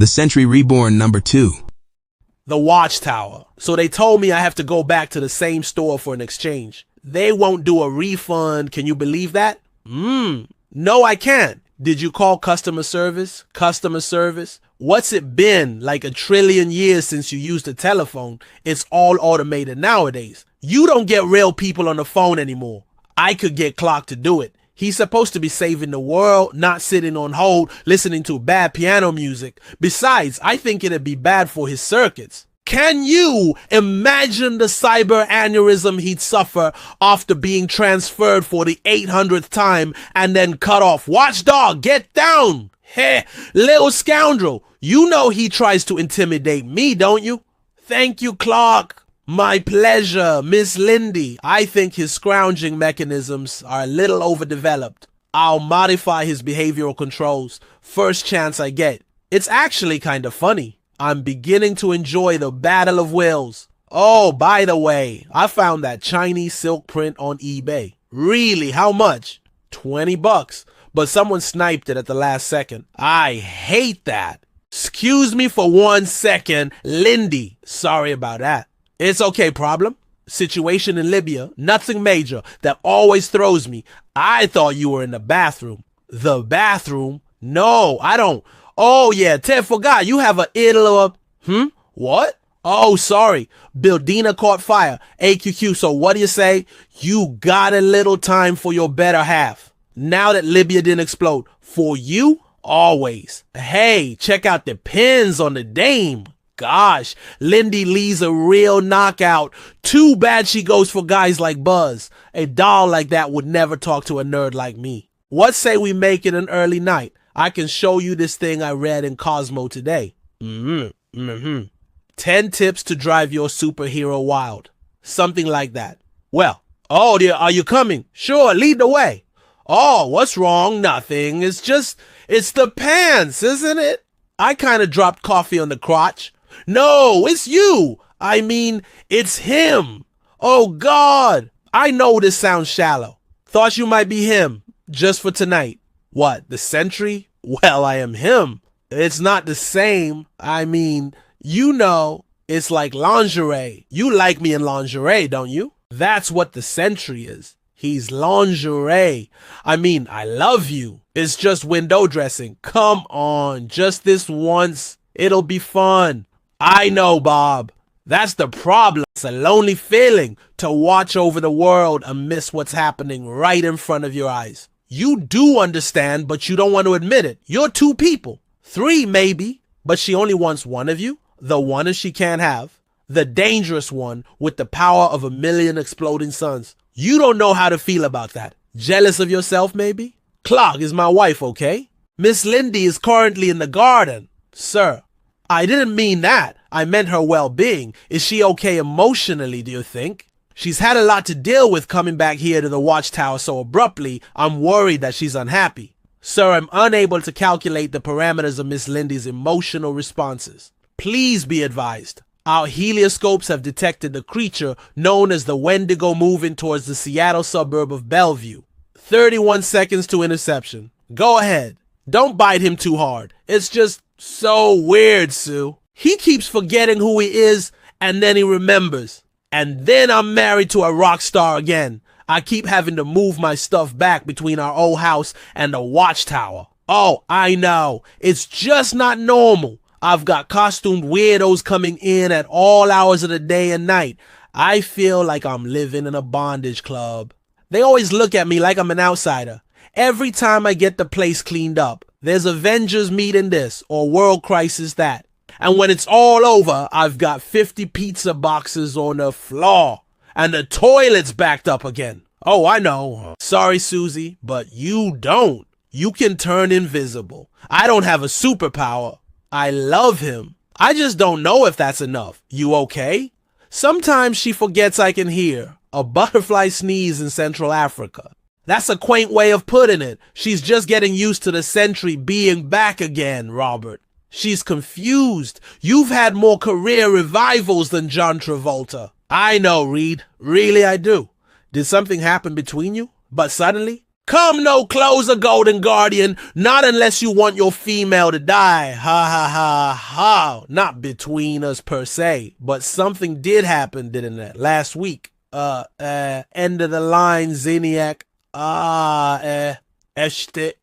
The Sentry Reborn #2. The Watchtower. So they told me I have to go back to the same store for an exchange. They won't do a refund. Can you believe that? No, I can't. Did you call customer service? Customer service? What's it been? Like a trillion years since you used a telephone. It's all automated nowadays. You don't get real people on the phone anymore. I could get Clark to do it. He's supposed to be saving the world, not sitting on hold, listening to bad piano music. Besides, I think it'd be bad for his circuits. Can you imagine the cyber aneurysm he'd suffer after being transferred for the 800th time and then cut off? Watchdog, get down! Heh, little scoundrel. You know he tries to intimidate me, don't you? Thank you, Clark. My pleasure, Miss Lindy. I think his scrounging mechanisms are a little overdeveloped. I'll modify his behavioral controls first chance I get. It's actually kind of funny. I'm beginning to enjoy the battle of wills. Oh, by the way, I found that Chinese silk print on eBay. Really, how much? $20. But someone sniped it at the last second. I hate that. Excuse me for 1 second, Lindy. Sorry about that. It's okay, problem. Situation in Libya, nothing major. That always throws me. I thought you were in the bathroom. The bathroom? No, I don't. Oh yeah, Ted forgot. You have a What? Oh, sorry. Bildina caught fire. AQQ, so what do you say? You got a little time for your better half. Now that Libya didn't explode. For you? Always. Hey, check out the pins on the dame. Gosh, Lindy Lee's a real knockout. Too bad she goes for guys like Buzz. A doll like that would never talk to a nerd like me. What say we make it an early night? I can show you this thing I read in Cosmo today. 10 tips to drive your superhero wild. Something like that. Well, oh dear, are you coming? Sure, lead the way. Oh, what's wrong? Nothing. It's the pants, isn't it? I kind of dropped coffee on the crotch. No, it's you. I mean, it's him. Oh, God. I know this sounds shallow. Thought you might be him, just for tonight. What, the Sentry? Well, I am him. It's not the same. I mean, you know, it's like lingerie. You like me in lingerie, don't you? That's what the Sentry is. He's lingerie. I mean, I love you. It's just window dressing. Come on, just this once. It'll be fun. I know, Bob. That's the problem. It's a lonely feeling to watch over the world and miss what's happening right in front of your eyes. You do understand, but you don't want to admit it. You're 2 people. 3 maybe, but she only wants one of you. The one that she can't have. The dangerous one with the power of 1,000,000 exploding suns. You don't know how to feel about that. Jealous of yourself, maybe? Clark is my wife, okay? Miss Lindy is currently in the garden. Sir, I didn't mean that. I meant her well-being. Is she okay emotionally, do you think? She's had a lot to deal with coming back here to the Watchtower so abruptly. I'm worried that she's unhappy. Sir, I'm unable to calculate the parameters of Miss Lindy's emotional responses. Please be advised. Our helioscopes have detected the creature known as the Wendigo moving towards the Seattle suburb of Bellevue. 31 seconds to interception. Go ahead. Don't bite him too hard. It's just so weird, Sue. He keeps forgetting who he is and then he remembers. And then I'm married to a rock star again. I keep having to move my stuff back between our old house and the Watchtower. Oh, I know. It's just not normal. I've got costumed weirdos coming in at all hours of the day and night. I feel like I'm living in a bondage club. They always look at me like I'm an outsider. Every time I get the place cleaned up, there's Avengers meeting this or World Crisis that. And when it's all over, I've got 50 pizza boxes on the floor and the toilet's backed up again. Oh, I know. Sorry, Susie, but you don't. You can turn invisible. I don't have a superpower. I love him. I just don't know if that's enough. You okay? Sometimes she forgets I can hear a butterfly sneeze in Central Africa. That's a quaint way of putting it. She's just getting used to the Sentry being back again, Robert. She's confused. You've had more career revivals than John Travolta. I know, Reed. Really, I do. Did something happen between you? But suddenly? Come no closer, Golden Guardian, not unless you want your female to die. Ha ha ha ha. Not between us per se, but something did happen, didn't it? Last week. End of the line, Zeniac. Eshte.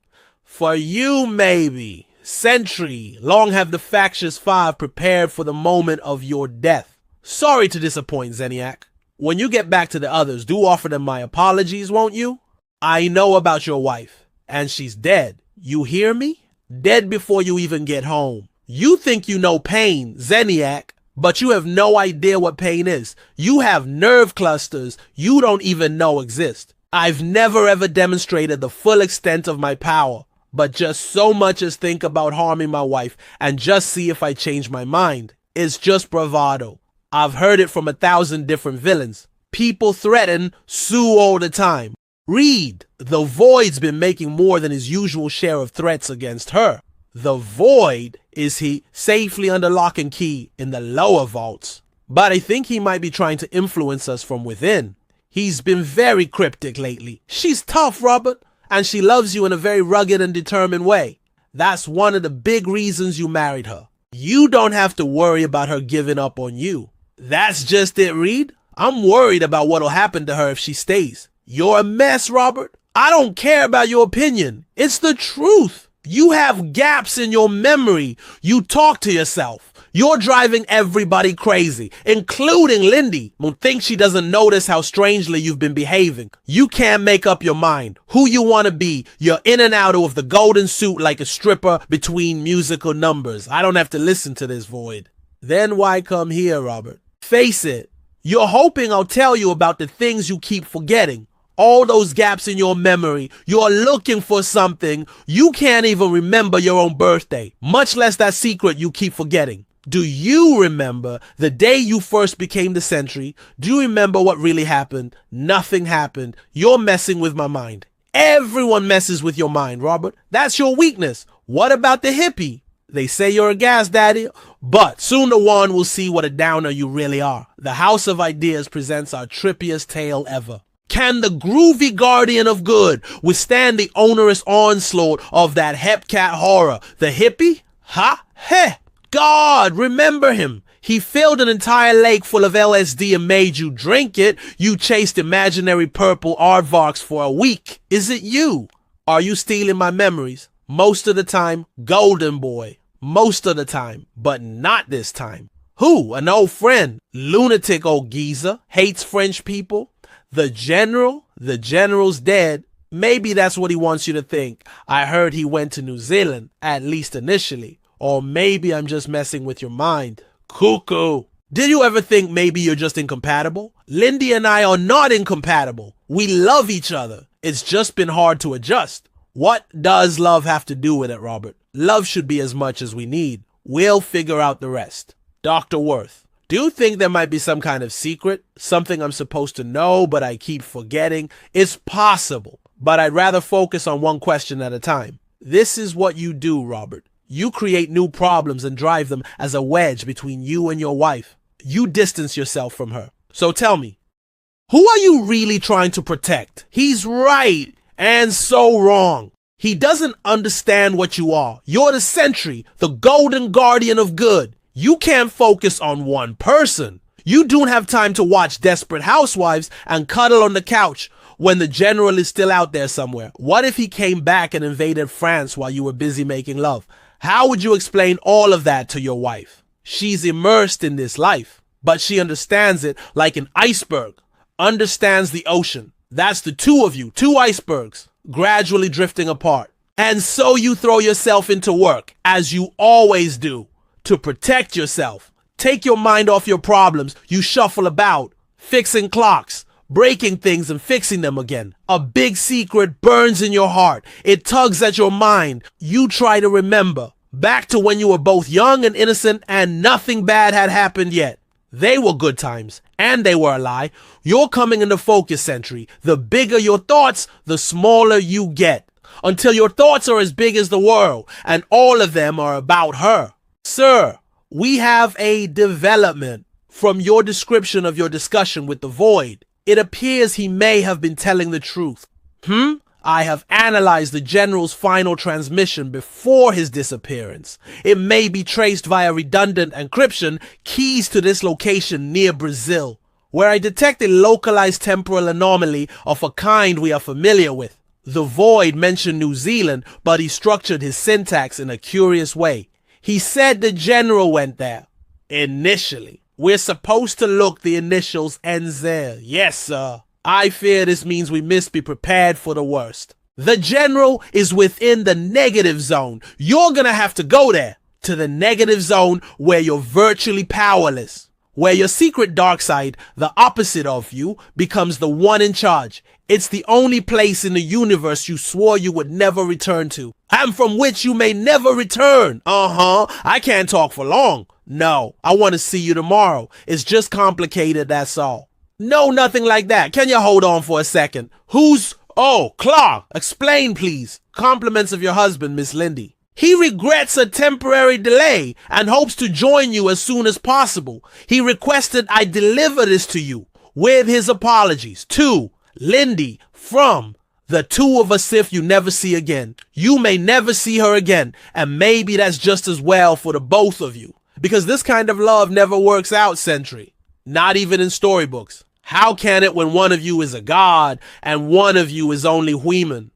For you, maybe. Sentry, long have the factious five prepared for the moment of your death. Sorry to disappoint, Zeniac. When you get back to the others, do offer them my apologies, won't you? I know about your wife, and she's dead. You hear me? Dead before you even get home. You think you know pain, Zeniac, but you have no idea what pain is. You have nerve clusters you don't even know exist. I've never ever demonstrated the full extent of my power, but just so much as think about harming my wife and just see if I change my mind. It's just bravado. I've heard it from 1,000 different villains. People threaten, sue all the time. Read, the Void's been making more than his usual share of threats against her. The Void, is he safely under lock and key in the lower vaults? But I think he might be trying to influence us from within. He's been very cryptic lately. She's tough, Robert, and she loves you in a very rugged and determined way. That's one of the big reasons you married her. You don't have to worry about her giving up on you. That's just it, Reed. I'm worried about what'll happen to her if she stays. You're a mess, Robert. I don't care about your opinion. It's the truth. You have gaps in your memory. You talk to yourself. You're driving everybody crazy, including Lindy, who thinks she doesn't notice how strangely you've been behaving. You can't make up your mind who you want to be. You're in and out of the golden suit like a stripper between musical numbers. I don't have to listen to this, Void. Then why come here, Robert? Face it. You're hoping I'll tell you about the things you keep forgetting. All those gaps in your memory. You're looking for something. You can't even remember your own birthday, much less that secret you keep forgetting. Do you remember the day you first became the Sentry? Do you remember what really happened? Nothing happened. You're messing with my mind. Everyone messes with your mind, Robert. That's your weakness. What about the hippie? They say you're a gas daddy, but soon the one will see what a downer you really are. The House of Ideas presents our trippiest tale ever. Can the groovy guardian of good withstand the onerous onslaught of that hepcat horror, the hippie? Ha? Heh! God, remember him. He filled an entire lake full of LSD and made you drink it. You chased imaginary purple aardvarks for a week. Is it you? Are you stealing my memories? Most of the time, Golden Boy. Most of the time, but not this time. Who? An old friend. Lunatic old geezer. Hates French people. The general? The general's dead. Maybe that's what he wants you to think. I heard he went to New Zealand, at least initially. Or maybe I'm just messing with your mind. Cuckoo. Did you ever think maybe you're just incompatible? Lindy and I are not incompatible. We love each other. It's just been hard to adjust. What does love have to do with it, Robert? Love should be as much as we need. We'll figure out the rest. Dr. Worth. Do you think there might be some kind of secret? Something I'm supposed to know, but I keep forgetting? It's possible, but I'd rather focus on one question at a time. This is what you do, Robert. You create new problems and drive them as a wedge between you and your wife. You distance yourself from her. So tell me, who are you really trying to protect? He's right and so wrong. He doesn't understand what you are. You're the Sentry, the golden guardian of good. You can't focus on one person. You don't have time to watch Desperate Housewives and cuddle on the couch when the general is still out there somewhere. What if he came back and invaded France while you were busy making love? How would you explain all of that to your wife? She's immersed in this life, but she understands it like an iceberg understands the ocean. That's the two of you, two icebergs, gradually drifting apart. And so you throw yourself into work, as you always do, to protect yourself. Take your mind off your problems. You shuffle about, fixing clocks, breaking things and fixing them again. A big secret burns in your heart. It tugs at your mind. You try to remember back to when you were both young and innocent and nothing bad had happened yet. They were good times and they were a lie. You're coming into focus, Sentry. The bigger your thoughts, the smaller you get, until your thoughts are as big as the world and all of them are about her. Sir, we have a development from your description of your discussion with the Void. It appears he may have been telling the truth. I have analyzed the general's final transmission before his disappearance. It may be traced via redundant encryption keys to this location near Brazil, where I detect a localized temporal anomaly of a kind we are familiar with. The Void mentioned New Zealand, but he structured his syntax in a curious way. He said the general went there. Initially. We're supposed to look the initials NZ. Yes, sir. I fear this means we must be prepared for the worst. The general is within the negative zone. You're gonna have to go there. To the negative zone where you're virtually powerless. Where your secret dark side, the opposite of you, becomes the one in charge. It's the only place in the universe you swore you would never return to, and from which you may never return. I can't talk for long. No, I want to see you tomorrow. It's just complicated, that's all. No, nothing like that. Can you hold on for a second? Oh, Clark, explain please. Compliments of your husband, Miss Lindy. He regrets a temporary delay and hopes to join you as soon as possible. He requested I deliver this to you with his apologies. To Lindy from the two of us if you never see again. You may never see her again, and maybe that's just as well for the both of you. Because this kind of love never works out, Sentry. Not even in storybooks. How can it when one of you is a god and one of you is only human?